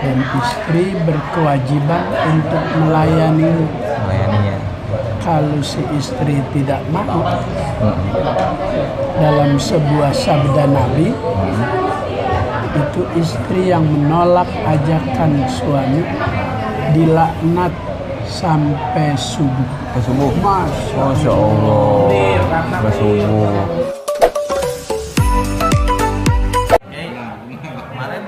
dan istri berkewajiban untuk melayaninya. Kalau si istri tidak mau, dalam sebuah sabda Nabi, itu istri yang menolak ajakan suami dilaknat sampai subuh. Subuh. Masya Allah. Sampai subuh. Kemarin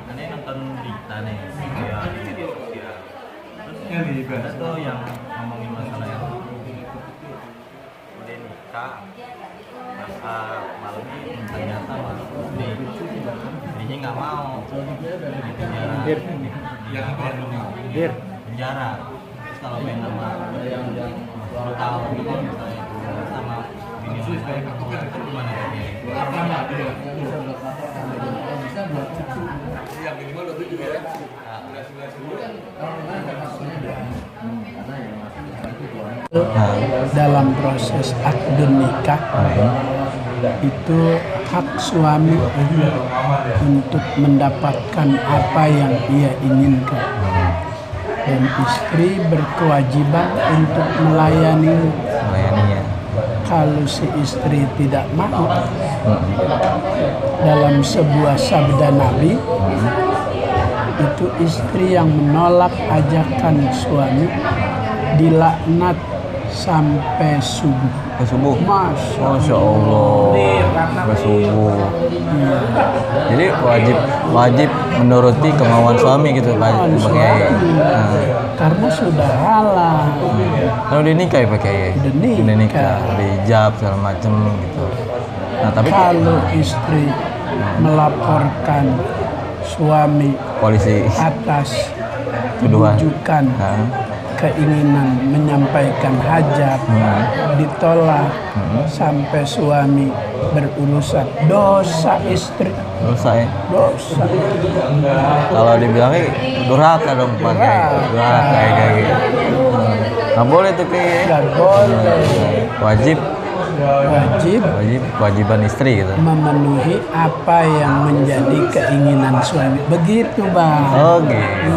aneh nonton berita nih, terus ada tuh yang ngomongin masalah yang udah nikah, masa malam ini ternyata masuk istrinya nggak mau di penjara, penjara. Terus kalau main sama 10 tahun gitu misalnya sama bini orang itu gimana katanya? Dalam proses akad nikah itu hak suami untuk mendapatkan apa yang ia inginkan, dan istri berkewajiban untuk melayaninya. Kalau si istri tidak mau, dalam sebuah sabda Nabi, itu istri yang menolak ajakan suami dilaknat sampai subuh. Subuh. Masya Allah. Sampai subuh. Jadi wajib menuruti kemauan suami gitu Pak Kiai. Karena sudah halal. Kalau udah nikah ya Pak Kiai. Udah nikah, udah hijab segala macem gitu. Nah, tapi kalau istri melaporkan suami polisi atas tuduhan tunjukkan keinginan menyampaikan hajat ditolak sampai suami berurusan, dosa istri. Dosa ya? Dosa. Kalau dibilangnya durhaka dong Pak Kiai. Durhaka kayak gitu. Nggak boleh tuh kayak. Nggak boleh. Kewajiban istri gitu. Memenuhi apa yang menjadi keinginan suami. Begitu Bang. Oh gitu.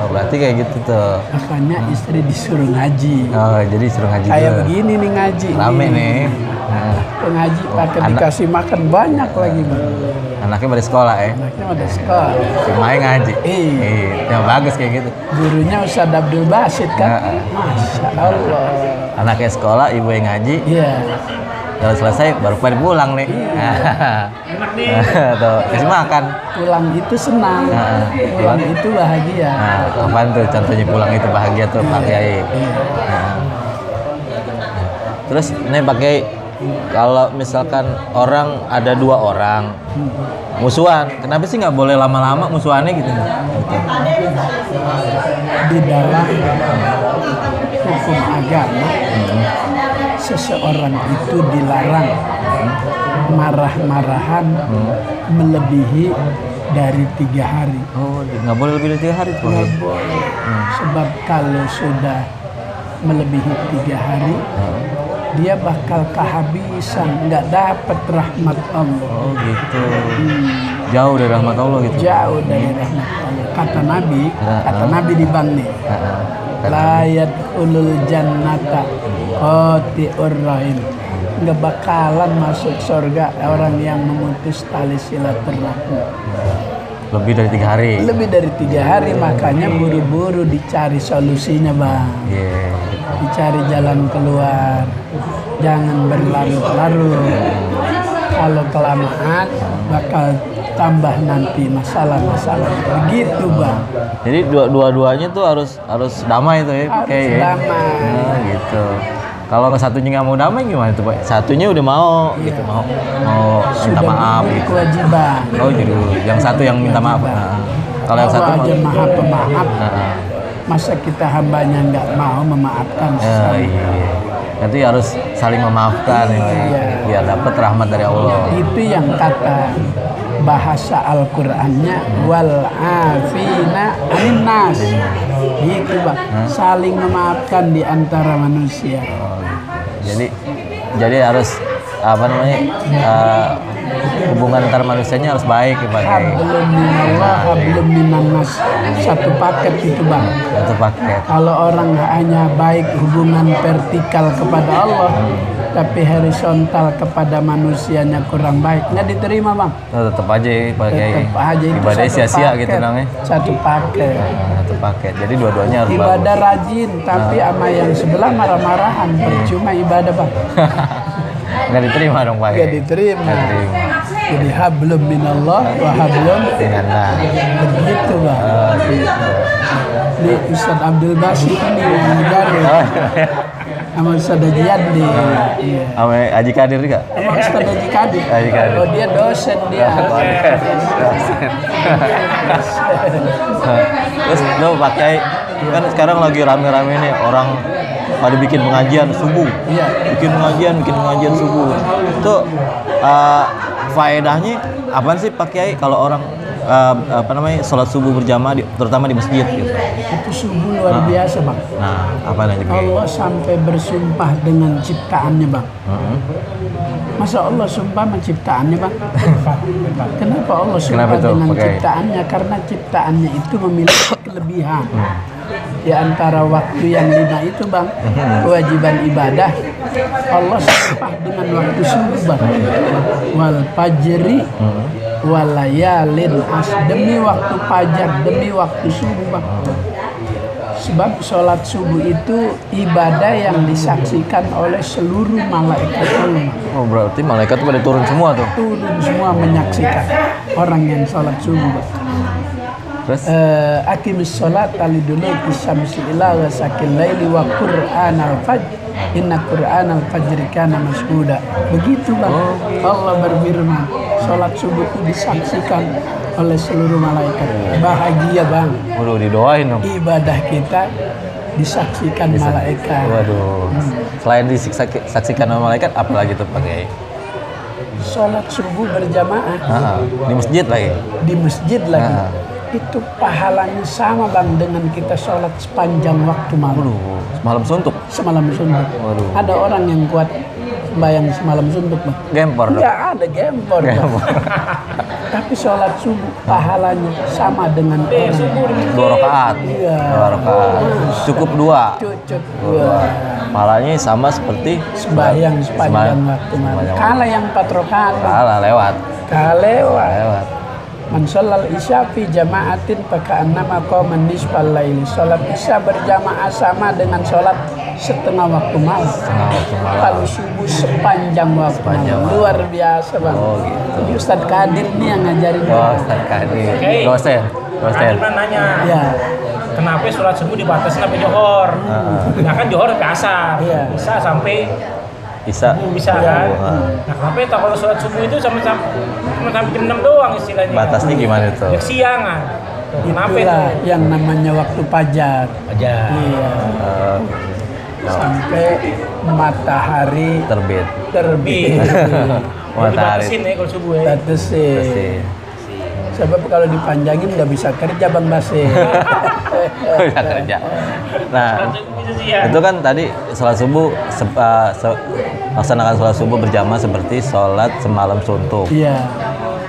Berarti kayak gitu tuh. Makanya istri disuruh ngaji. Oh jadi disuruh ngaji. Kayak begini nih ngaji. Rame nih. Pengaji pakai dikasih makan banyak lagi Bang. Anaknya pada sekolah ya? Anaknya pada sekolah. Cuma ngaji? Iya. Yang bagus kayak gitu. Gurunya Ustaz Abdul Basit kan? Masya Allah. Anaknya sekolah, ibu yang ngaji. Iya. Kalau selesai baru pada pulang nih. Enak nih. Tuh, kasih makan. Pulang itu senang. Pulang itu bahagia. Nah, apaan tuh contohnya pulang itu bahagia tuh Pak Kiai. Terus ini pakai kalau misalkan orang ada 2 orang musuhan, kenapa sih nggak boleh lama-lama musuhannya gitu? Di dalam hukum agama, seseorang itu dilarang marah-marahan melebihi dari 3 hari. Oh, nggak boleh lebih dari 3 hari tuh? Nggak boleh. Sebab kalau sudah melebihi 3 hari, dia bakal kehabisan, nggak dapat rahmat Allah. Oh gitu. Jauh dari rahmat Allah gitu. Jauh dari rahmat Allah. Kata Nabi di Bang nih. La yadkhulul jannata qati'ur rahim. Nggak bakalan masuk surga orang yang memutus tali silaturahmi. Lebih dari 3 hari. Lebih dari 3 hari, makanya buru-buru dicari solusinya Bang. Dicari jalan keluar. Jangan berlarut-larut. Kalau kelamaan bakal tambah nanti masalah-masalah. Begitu Bang. Jadi dua-duanya tuh harus damai tuh ya. Harus damai. Nah, gitu. Kalau satunya nggak mau damai gimana tuh Pak? Satunya udah mau gitu, mau minta maaf gitu. Kewajiban. Oh jadi yang satu yang minta maaf. Kalau yang satu aja maha pemaaf. Masa kita hambanya nggak mau memaafkan? Iya. Berarti harus saling memaafkan biar dapat rahmat dari Allah. Itu yang kata bahasa Al-Qur'annya wal afina anin nas. Gitu Bang. Saling memaafkan di antara manusia. Jadi harus hubungan antar manusianya harus baik ya Pak. Hablum minallah Allah hablum minan nas. Satu paket itu bang. Satu paket. Kalau orang hanya baik hubungan vertikal kepada Allah, tapi horizontal kepada manusianya kurang baik, nggak diterima bang. Tetap aja pakai Tetap aja itu ibadah satu sia-sia paket. gitu namanya. Satu paket. Satu paket. Jadi dua-duanya harus Ibadah bagus. rajin, tapi sama yang sebelah marah-marahan, percuma ibadah bang. Nggak diterima dong Pak. Nggak diterima. Nggak diterima. Jadi hablum minallah wa hablum Nah. begitu bang. Gitu. Ini Ustaz Abdul Basit ini yang ngajarin. Oh, Sama Ustaz Haji Yadli. Iya. sama Haji Kadir juga. Sama Ustaz Haji Kadir. Haji Kadir. Oh dia dosen dia. Terus lo pakai kan sekarang lagi rame-rame nih orang pada bikin pengajian subuh. Iya. Bikin pengajian subuh. Itu faedahnya apaan sih Pak Kiai kalau orang sholat subuh berjamaah terutama di masjid gitu. Itu subuh luar biasa bang. Nah, apa aja Kiai? Allah sampai bersumpah dengan ciptaannya bang. Masa Allah sumpah menciptaannya bang? Kenapa Allah sumpah Kenapa tuh, dengan Pak Kiai? ciptaannya? Karena ciptaannya itu memiliki kelebihan. Di antara waktu yang 5 itu bang, kewajiban ibadah, Allah sumpah dengan waktu subuh bang. Wal fajri walayalin as, demi waktu fajar, demi waktu subuh bang. Sebab sholat subuh itu ibadah yang disaksikan oleh seluruh malaikat Allah. Oh, berarti malaikat pada turun semua tuh. Turun semua menyaksikan orang yang sholat subuh bang. Terus Aqimis sholat liduluki syamsi ila ghasaqil laili wa qur'anal fajr inna qur'anal fajri kana mashhuda. Begitu bang. Allah berfirman, sholat subuh itu disaksikan oleh seluruh malaikat. Bahagia bang. udah didoain dong. Ibadah kita disaksikan malaikat. Waduh. Selain disaksikan oleh malaikat, apa lagi tuh Pak Kiai? Sholat subuh berjamaah Di masjid lagi. di masjid lagi. Ah. Itu pahalanya sama bang dengan kita sholat sepanjang waktu malam. Waduh, semalam suntuk. Semalam suntuk. Waduh. Ada orang yang kuat bayang semalam suntuk bang. Gempor dong. Nggak ada gempor bang. Tapi sholat subuh pahalanya sama dengan orang. 2 rakaat. Iya. 2 rakaat. Cukup 2. Cucuk. Pahalanya sama seperti Sembahyang sepanjang waktu malam. Sepanjang Kalah yang 4 rakaat. Bang. kalah lewat. Lewat. Man sholal isya fi jama'atin faka'annama qama nisfal laili. Salat isya berjamaah sama dengan salat setengah waktu malam. Setengah waktu malam. Kalau subuh sepanjang waktu Sepanjang malam. waktu. Luar biasa bang. Oh, gitu. Ini Ustadz Kadir nih yang ngajarin. Oh, Ustaz Kadir. Dosen. Kan nanya, Ya, kenapa sholat subuh dibatasi sampai johor? Nah kan johor sampai asar, Iya. bisa sampai Bisa. bisa kan? Nah kenapa tak kalau sholat subuh itu cuma sampai jam 6 doang istilahnya? Batasnya gimana tuh? Ya, siangan. Kenapa itulah itu? yang namanya waktu fajar. Aja. Iya. Eh, Sampai matahari terbit. terbit. Matahari. Dibatasin ya kalau subuh ya. Batasin. Pasti. Sebab kalau dipanjangin nggak bisa kerja bang Basir. Bisa kerja. Nah, Sholat subuh itu siang. itu kan tadi sholat subuh laksanakan sholat subuh berjamaah seperti sholat semalam suntuk. Iya.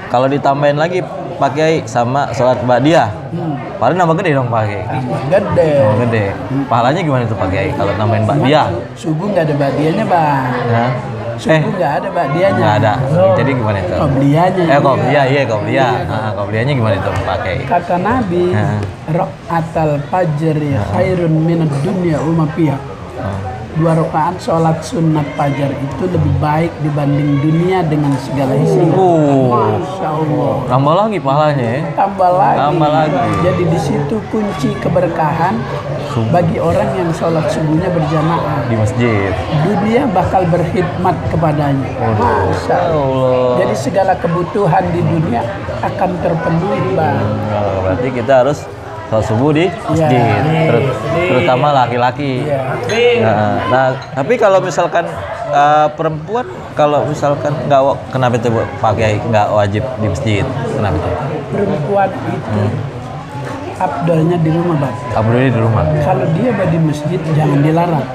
Kalau ditambahin lagi Pak Kiai sama sholat ba'diyah, paling nambah gede dong Pak Kiai. Tambah gede. Nambah gede. Pahalanya gimana tuh Pak Kiai kalau nambahin ba'diyah? Subuh nggak ada badianya bang. Nah, Subuh nggak ada badianya. nggak ada. Jadi gimana itu? Qobliyahnya. Qobliyah, iya qobliyah. Qobliyahnya gimana itu Pak Kiai? Kata Nabi, Nah. rokaatal fajri khairun minad dunya uma fiha. 2 rakaat sholat sunat fajar itu lebih baik dibanding dunia dengan segala isinya. Masya Allah. Tambah lagi pahalanya ya. Tambah lagi. Tambah lagi. Jadi di situ kunci keberkahan bagi orang yang sholat subuhnya berjamaah. Di masjid. Dunia bakal berkhidmat kepadanya. Masya Allah. Jadi segala kebutuhan di dunia akan terpenuhi bang. Oh, berarti kita harus sholat subuh di masjid, terutama laki-laki. Nah, tapi kalau misalkan perempuan, kalau misalkan kenapa itu Pak Kiai nggak wajib di masjid? Kenapa itu? Perempuan itu afdalnya di rumah bang. Abdul di rumah. Kalau dia di masjid jangan dilarang.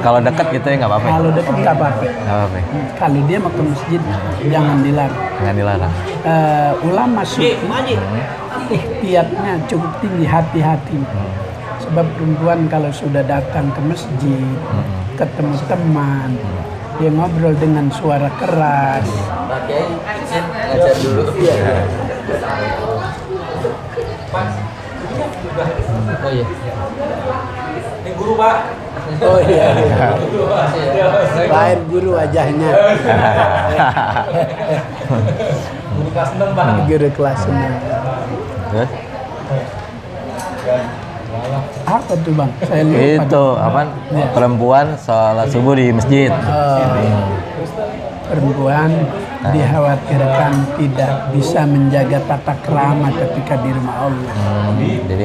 Kalau dekat gitu ya nggak apa-apa. Kalau dekat nggak apa-apa. Nggak apa-apa. Kalau dia mau ke masjid jangan dilarang. Nggak dilarang. Ulama sufi ihtiyatnya cukup tinggi, hati-hati. Sebab perempuan kalau sudah datang ke masjid, ketemu teman, dia ngobrol dengan suara keras. Ngajar dulu. Oh iya. Ini guru Pak. Oh iya. Lain guru wajahnya. Guru kelas 6 Pak. Guru kelas 6. Terus? Apa tuh bang? Saya lupa. Itu apa? Ya. Perempuan sholat subuh di masjid. Perempuan dikhawatirkan tidak bisa menjaga tata krama ketika di rumah Allah. Jadi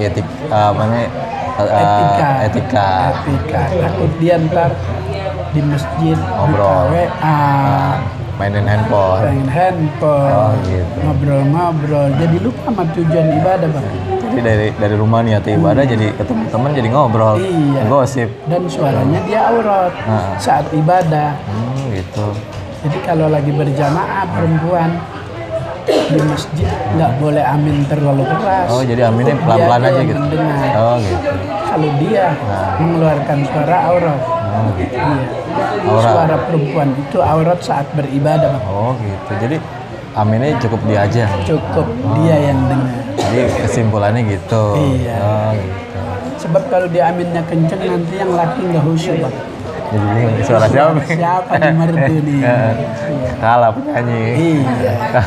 etika. Takut dia ntar di masjid Ngobrol. buka WA, Mainin handphone. main handphone, Oh, gitu. ngobrol-ngobrol. Jadi lupa sama tujuan ibadah bang. Jadi dari rumah niat ibadah jadi ketemu teman jadi ngobrol, Iya. gosip. Dan suaranya dia aurat saat ibadah. Gitu. Jadi kalau lagi berjamaah perempuan di masjid nggak boleh amin terlalu keras. Oh, jadi aminnya Cukup pelan-pelan dia aja yang gitu. mendengar. Oh, gitu. Kalau dia mengeluarkan suara aurat. Oh, gitu. Iya. Aurat. Suara perempuan itu aurat saat beribadah, Bang. Oh, gitu. Jadi aminnya cukup dia aja. Cukup dia yang dengar. Jadi kesimpulannya gitu. Iya. Oh, gitu. Sebab kalau dia aminnya kenceng nanti yang laki nggak khusyuk, Bang. Jadi bingung suara siapa? Siapa di merdu nih? Kalah penyanyi. Iya.